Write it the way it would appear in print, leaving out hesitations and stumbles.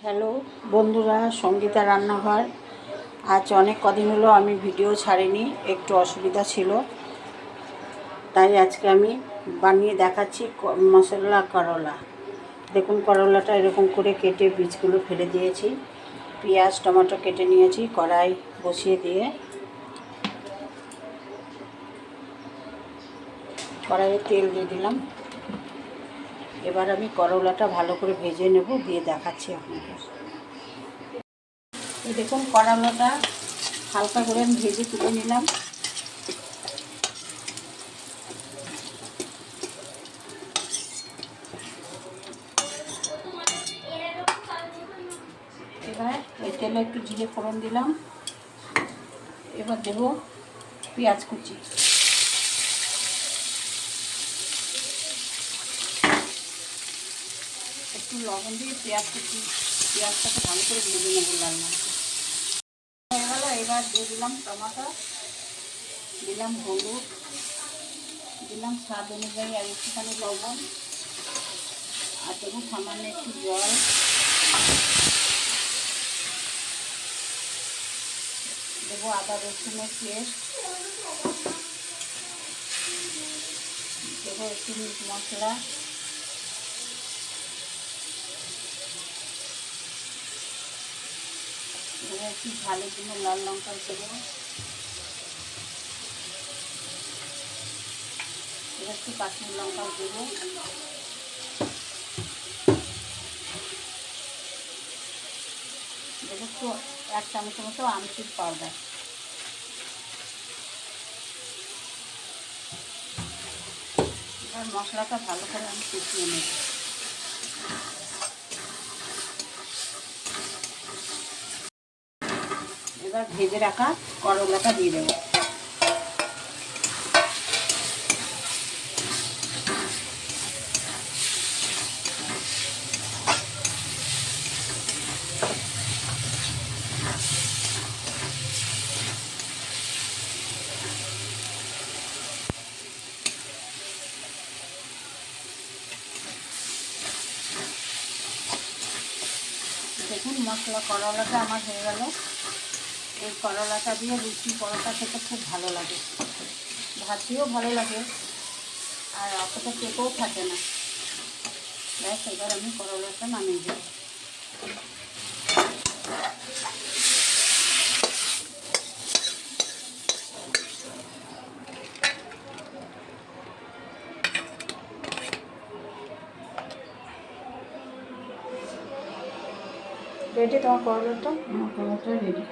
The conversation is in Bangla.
হ্যালো বন্ধুরা, সঙ্গীতা রান্নাঘর। আজ অনেক কদিন হলো আমি ভিডিও ছাড়িনি, একটু অসুবিধা ছিল, তাই আজকে আমি বানিয়ে দেখাচ্ছি মশলা করলা। দেখুন, করলাটা এরকম করে কেটে বীজগুলো ফেলে দিয়েছি। পেঁয়াজ টমেটো কেটে নিয়েছি, কড়াই বসিয়ে দিয়ে কড়াইয়ে তেল দিয়ে দিলাম। এবার আমি করলাটা ভালো করে ভেজে নেব, দিয়ে দেখাচ্ছি আপনাদের। এই দেখুন, করলাটা হালকা করে আমি ভেজে তুলে নিলাম। এবার এই তেলে একটু জিরে ফোড়ন দিলাম। এবার দেবো পেঁয়াজ কুচি, একটু লবণ দিয়ে পেঁয়াজটাকে ভালো করে ভেজে নেবো লাল লাল হয়ে গেল। এবার দিয়ে দিলাম টমেটো, দিলাম হলুদ, দিলাম স্বাদ অনুযায়ী আর একটুখানি লবণ, আর দেবো সামান্য একটু জল। দেবো আদা রসুনের পেস্ট, দেবো একটু মিট মশলা, দেবো একটু ঝালের জন্য লাল লঙ্কা দেবো, এবার একটু কাশ্মীর লঙ্কাও দেবো, দেবো একটু 1 চামচের মতো আমচুর পাউডার। এবার মশলাটা ভালো করে আমি কষিয়ে নেব। এবার ভেজে রাখা করলাটা দিয়ে দেবো। দেখুন, মশলা করলাটা আমার হয়ে গেল। এই করলাটা দিয়ে লুচি পরোটা খেতে খুব ভালো লাগে, ভাত দিয়েও ভালো লাগে, আর অতটা পেটেও থাকে না। ব্যাস, এবার আমি করলাটা নামিয়ে দেব। রেডি তোমার করলাটা? আমার করলাটা রেডি।